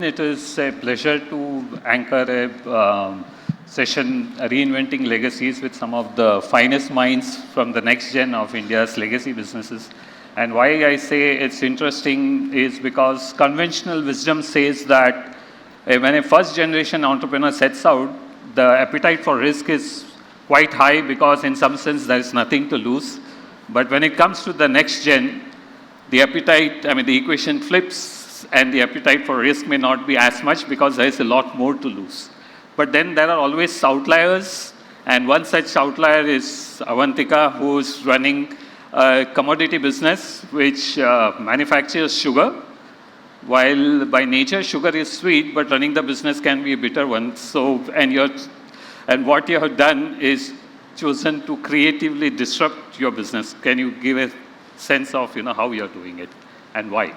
It is a pleasure to anchor a session Reinventing Legacies with some of the finest minds from the next gen of India's legacy businesses. And why I say it's interesting is because conventional wisdom says that when a first generation entrepreneur sets out, the appetite for risk is quite high because in some sense there is nothing to lose. But when it comes to the next gen, the appetite, the equation flips and the appetite for risk may not be as much because there is a lot more to lose. But then there are always outliers, and one such outlier is Avantika, who is running a commodity business which manufactures sugar. While by nature sugar is sweet, but running the business can be a bitter one. So, and what you have done is chosen to creatively disrupt your business. Can you give a sense of how you're doing it and why?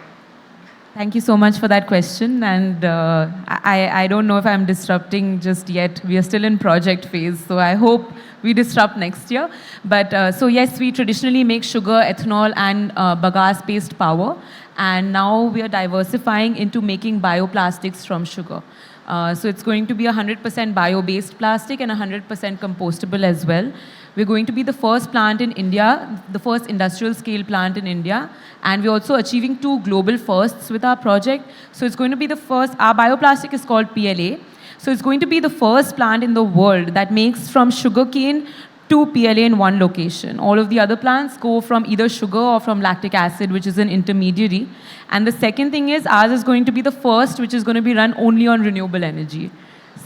Thank you so much for that question. And I don't know if I'm disrupting just yet. We are still in project phase, so I hope we disrupt next year. But so yes, we traditionally make sugar, ethanol, and bagasse-based power. And now we are diversifying into making bioplastics from sugar. So it's going to be 100% bio-based plastic and 100% compostable as well. We're going to be the first plant in India, the first industrial scale plant in India, and we're also achieving 2 global firsts with our project. So it's going to be the first, our bioplastic is called PLA. So it's going to be the first plant in the world that makes from sugarcane to PLA in one location. All of the other plants go from either sugar or from lactic acid, which is an intermediary. And the second thing is ours is going to be the first which is going to be run only on renewable energy.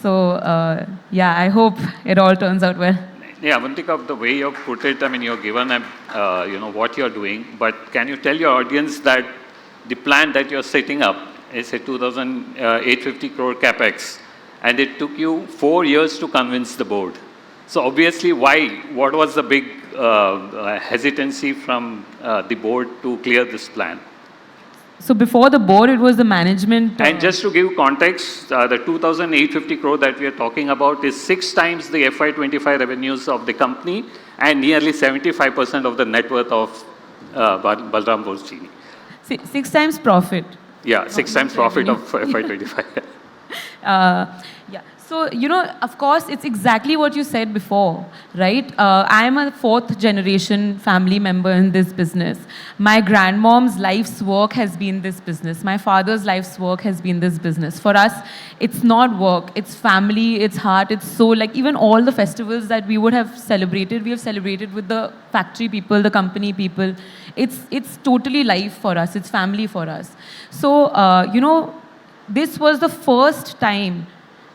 So yeah, I hope it all turns out well. Yeah, Avantika, the way you put it, you're given what you're doing, but can you tell your audience that the plant that you're setting up is a 2,850 crore capex, and it took you 4 years to convince the board. So obviously, why? What was the big hesitancy from the board to clear this plan? So before the board, it was the management. And just to give context, the 2,850 crore that we are talking about is 6 times the FY25 revenues of the company and nearly 75% of the net worth of Balram Chini. 6 times profit. Yeah, 6 times profit of FY25. Yeah. So, of course, it's exactly what you said before, right? I am a 4th generation family member in this business. My grandmom's life's work has been this business. My father's life's work has been this business. For us, it's not work. It's family, it's heart, it's soul. Like even all the festivals that we would have celebrated, we have celebrated with the factory people, the company people. It's totally life for us. It's family for us. So, this was the first time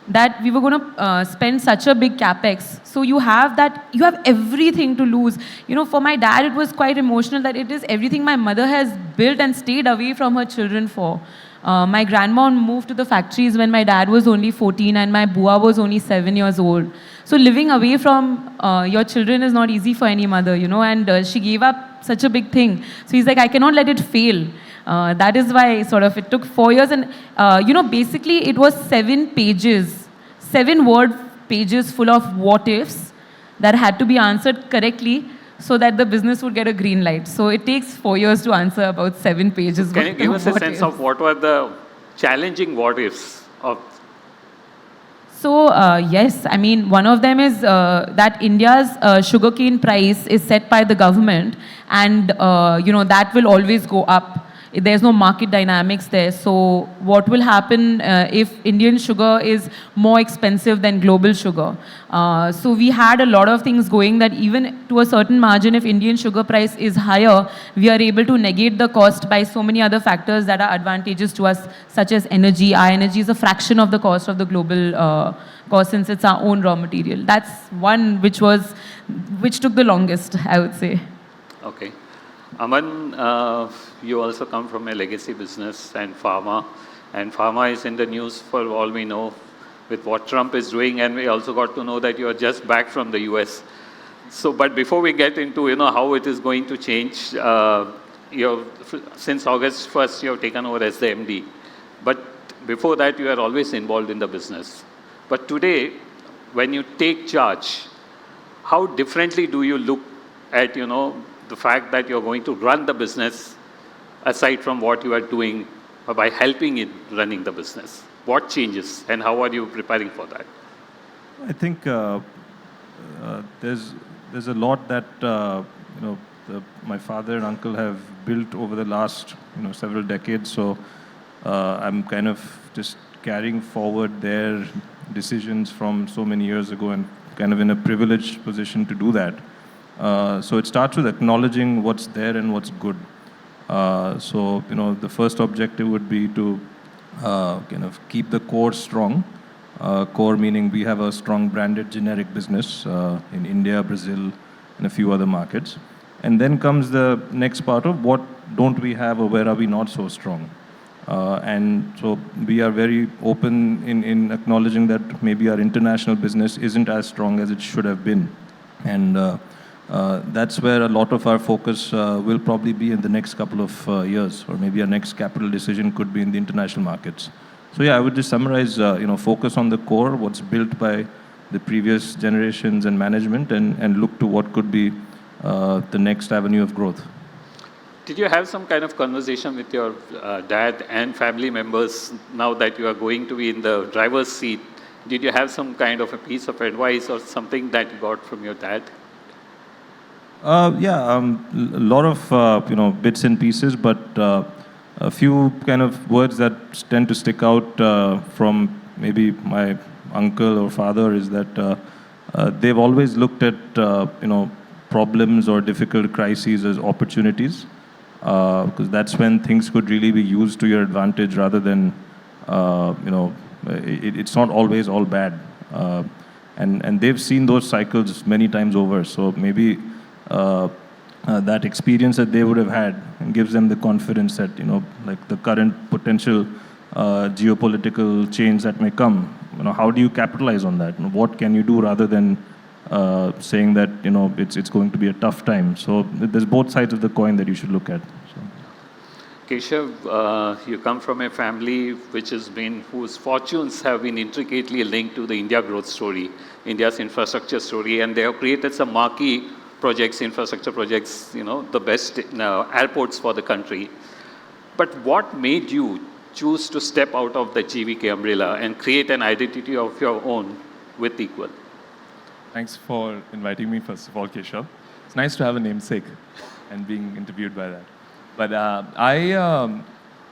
that we were going to spend such a big capex. So you have everything to lose. For my dad, it was quite emotional that it is everything my mother has built and stayed away from her children for. My grandma moved to the factories when my dad was only 14 and my bua was only 7 years old. So living away from your children is not easy for any mother, and she gave up such a big thing. So he's like, I cannot let it fail. That is why it took 4 years, and basically it was 7 pages, 7-word pages full of what ifs that had to be answered correctly so that the business would get a green light. So it takes 4 years to answer about 7 pages. Can you give us a sense of what were the challenging what ifs of? So yes, one of them is that India's sugarcane price is set by the government, and that will always go up. There's no market dynamics there. So what will happen if Indian sugar is more expensive than global sugar? So we had a lot of things going that even to a certain margin, if Indian sugar price is higher, we are able to negate the cost by so many other factors that are advantageous to us, such as energy. Our energy is a fraction of the cost of the global cost since it's our own raw material. That's one which took the longest, I would say. Okay. Aman, you also come from a legacy business and pharma is in the news for all we know with what Trump is doing, and we also got to know that you are just back from the US. So, but before we get into how it is going to change, since August 1st you have taken over as the MD, but before that you are always involved in the business. But today, when you take charge, how differently do you look at the fact that you're going to run the business aside from what you are doing by helping in running the business? What changes and how are you preparing for that? I think there's a lot that you know my father and uncle have built over the last several decades. So I'm kind of just carrying forward their decisions from so many years ago, and kind of in a privileged position to do that. So it starts with acknowledging what's there and what's good. So the first objective would be to kind of keep the core strong. Core meaning we have a strong branded generic business in India, Brazil, and a few other markets. And then comes the next part of what don't we have or where are we not so strong. And so we are very open in acknowledging that maybe our international business isn't as strong as it should have been. And that's where a lot of our focus will probably be in the next couple of years, or maybe our next capital decision could be in the international markets. So yeah, I would just summarize, focus on the core, what's built by the previous generations and management, and look to what could be the next avenue of growth. Did you have some kind of conversation with your dad and family members now that you are going to be in the driver's seat? Did you have some kind of a piece of advice or something that you got from your dad? A lot of bits and pieces, but a few kind of words that tend to stick out from maybe my uncle or father is that they've always looked at problems or difficult crises as opportunities, because that's when things could really be used to your advantage rather than it's not always all bad, and they've seen those cycles many times over. So maybe that experience that they would have had gives them the confidence that like the current potential geopolitical change that may come, how do you capitalize on that? What can you do rather than saying that it's going to be a tough time? So there's both sides of the coin that you should look at. So. Keshav, you come from a family whose fortunes have been intricately linked to the India growth story, India's infrastructure story, and they have created some marquee projects, infrastructure projects, the best airports for the country. But what made you choose to step out of the GVK umbrella and create an identity of your own with Equal? Thanks for inviting me, first of all, Keshav. It's nice to have a namesake and being interviewed by that. But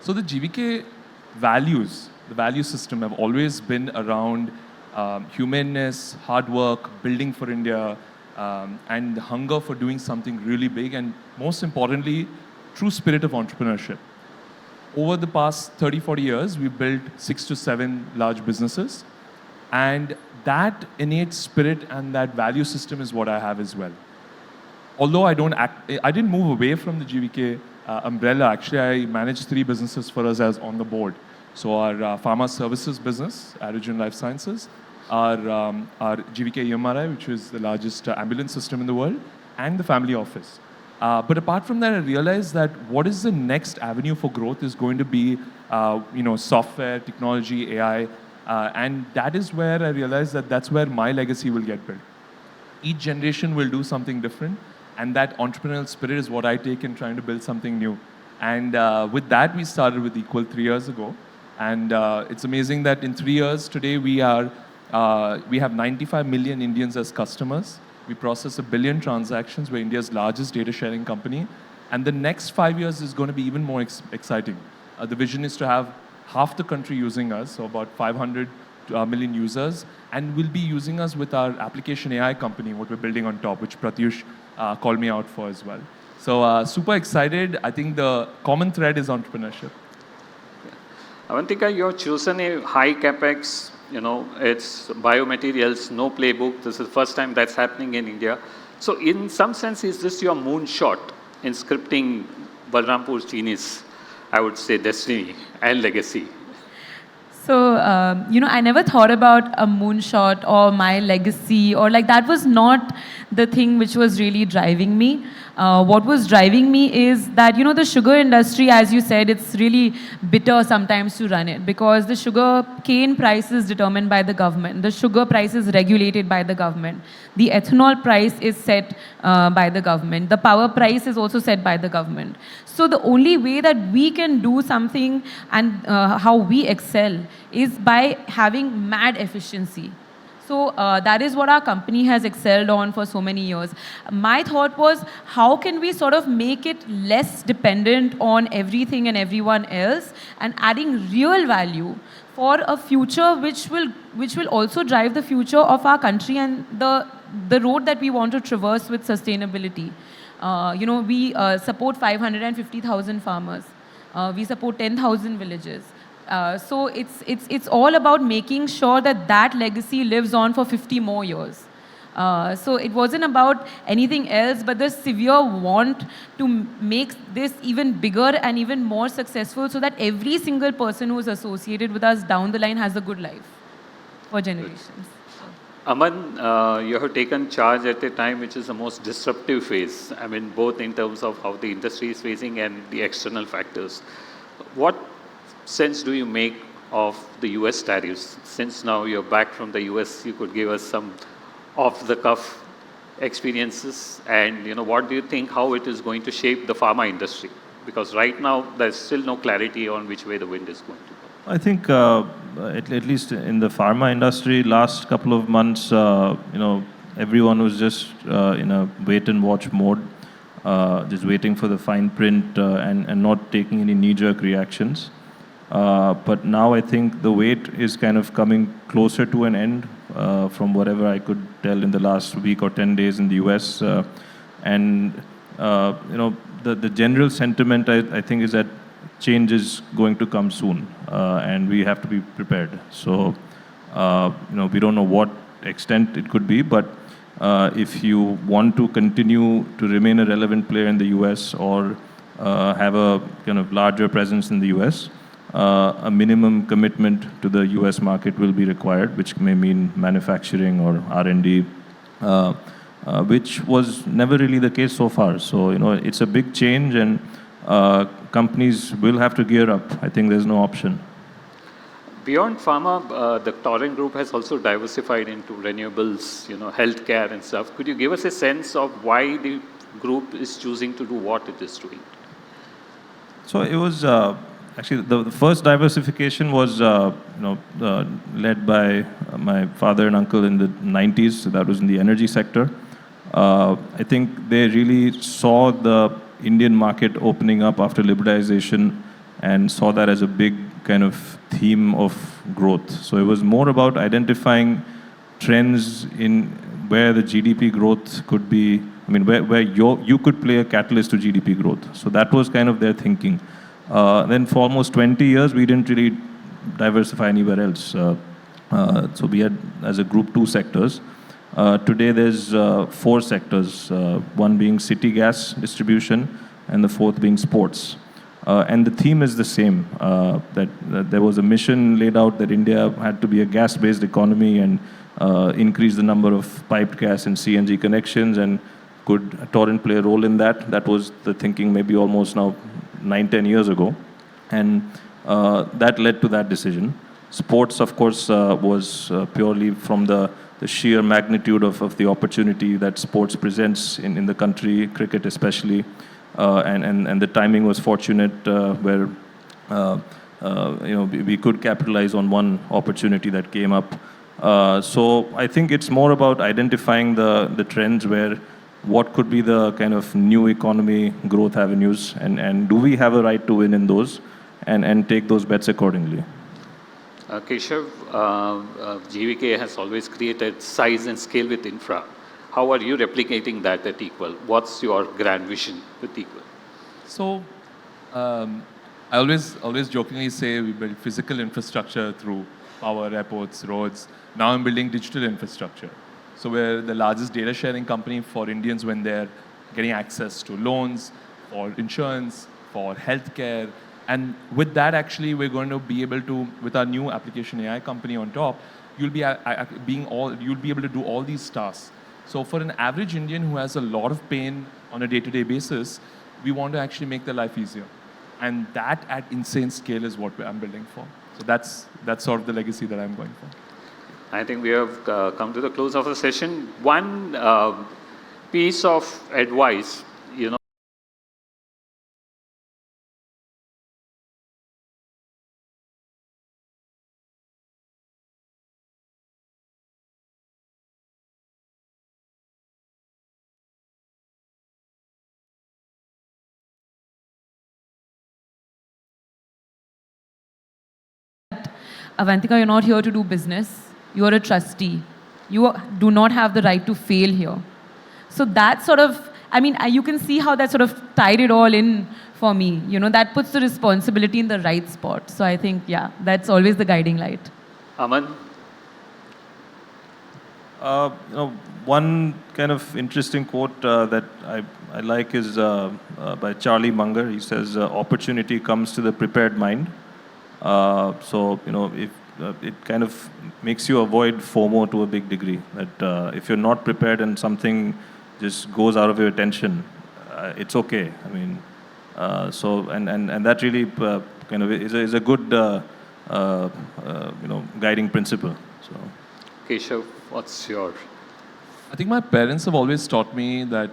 so the GVK values, the value system have always been around humanness, hard work, building for India, and the hunger for doing something really big, and most importantly, true spirit of entrepreneurship. Over the past 30, 40 years, we've built 6 to 7 large businesses, and that innate spirit and that value system is what I have as well. Although I didn't move away from the GVK umbrella. Actually, I manage 3 businesses for us as on the board. So our pharma services business, Arigen Life Sciences, our GVK EMRI, which is the largest ambulance system in the world, and the family office. But apart from that, I realized that what is the next avenue for growth is going to be, software, technology, AI, and that is where I realized that that's where my legacy will get built. Each generation will do something different, and that entrepreneurial spirit is what I take in trying to build something new. And with that, we started with Equal 3 years ago, and it's amazing that in 3 years today we have 95 million Indians as customers. We process 1 billion transactions. We're India's largest data sharing company. And the next 5 years is going to be even more exciting. The vision is to have half the country using us, so about 500 million users, and will be using us with our application AI company, what we're building on top, which Pratyush called me out for as well. So super excited. I think the common thread is entrepreneurship. Avantika, you've chosen a high capex, it's biomaterials, no playbook. This is the first time that's happening in India. So in some sense, is this your moonshot in scripting Balrampur Chini's, I would say, destiny and legacy? So, I never thought about a moonshot or my legacy, or like that was not the thing which was really driving me. what was driving me is that, you know, the sugar industry, as you said, it's really bitter sometimes to run it because the sugar cane price is determined by the government. The sugar price is regulated by the government. The ethanol price is set by the government. The power price is also set by the government. So the only way that we can do something and how we excel is by having mad efficiency. So that is what our company has excelled on for so many years. My thought was, how can we sort of make it less dependent on everything and everyone else and adding real value for a future which will also drive the future of our country and the road that we want to traverse with sustainability. You know, we support 550,000 farmers. We support 10,000 villages. So it's all about making sure that that legacy lives on for 50 more years. So it wasn't about anything else but the severe want to make this even bigger and even more successful so that every single person who's associated with us down the line has a good life for generations. Aman, you have taken charge at a time which is the most disruptive phase. I mean, both in terms of how the industry is facing and the external factors. What sense do you make of the US tariffs? Since now you're back from the US, you could give us some off-the-cuff experiences, and you know, what do you think how it is going to shape the pharma industry? Because right now there's still no clarity on which way the wind is going to go. I think at least in the pharma industry, last couple of months, everyone was just in a wait and watch mode, just waiting for the fine print and not taking any knee-jerk reactions. But now I think the wait is kind of coming closer to an end from whatever I could tell in the last week or 10 days in the US. The general sentiment I think is that change is going to come soon and we have to be prepared. So, we don't know what extent it could be, but if you want to continue to remain a relevant player in the US or have a kind of larger presence in the US, a minimum commitment to the US market will be required, which may mean manufacturing or R&D, which was never really the case so far. So, it's a big change and companies will have to gear up. I think there's no option. Beyond pharma, the Torrent Group has also diversified into renewables, healthcare and stuff. Could you give us a sense of why the group is choosing to do what it is doing? So it was actually the first diversification was led by my father and uncle in the 90s. So that was in the energy sector. I think they really saw the Indian market opening up after liberalization and saw that as a big kind of theme of growth. So it was more about identifying trends in where the GDP growth could be, where you could play a catalyst to GDP growth. So that was kind of their thinking. Then for almost 20 years, we didn't really diversify anywhere else. So we had, as a group, 2 sectors. Today there's 4 sectors, one being city gas distribution and the 4th being sports. And the theme is the same, that there was a mission laid out that India had to be a gas-based economy and increase the number of piped gas and CNG connections, and could Torrent play a role in that? That was the thinking maybe almost now 9-10 years ago. And that led to that decision. Sports, of course, was purely from the sheer magnitude of the opportunity that sports presents in the country, cricket especially. And the timing was fortunate where we could capitalize on one opportunity that came up. So I think it's more about identifying the trends where what could be the kind of new economy growth avenues, and do we have a right to win in those, and take those bets accordingly. Keshav, GVK has always created size and scale with infra. How are you replicating that at Equal? What's your grand vision with Equal? So, I always jokingly say we build physical infrastructure through power, airports, roads. Now I'm building digital infrastructure. So we're the largest data sharing company for Indians when they're getting access to loans, for insurance, for healthcare. And with that, actually, we're going to be able to, with our new application AI company on top, you'll be able to do all these tasks. So for an average Indian who has a lot of pain on a day-to-day basis, we want to actually make their life easier. And that at insane scale is what I'm building for. So that's sort of the legacy that I'm going for. I think we have come to the close of the session. One piece of advice, you know, Avantika, you're not here to do business. You're a trustee. You do not have the right to fail here. So that sort of, I mean, you can see how that sort of tied it all in for me. You know, that puts the responsibility in the right spot. So I think, yeah, that's always the guiding light. Aman? One kind of interesting quote that I like is by Charlie Munger. He says, opportunity comes to the prepared mind. So, if it kind of makes you avoid FOMO to a big degree. That if you're not prepared and something just goes out of your attention, it's okay. I mean, and that really kind of is a good guiding principle. So, Keshav, what's your? I think my parents have always taught me that,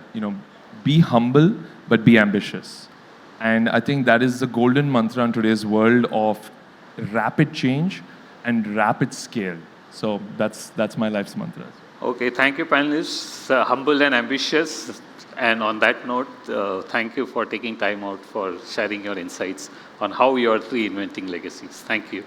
be humble, but be ambitious. And I think that is the golden mantra in today's world of rapid change and rapid scale. So that's my life's mantra. Okay, thank you, panelists. Humble and ambitious. And on that note, thank you for taking time out for sharing your insights on how you're reinventing legacies. Thank you.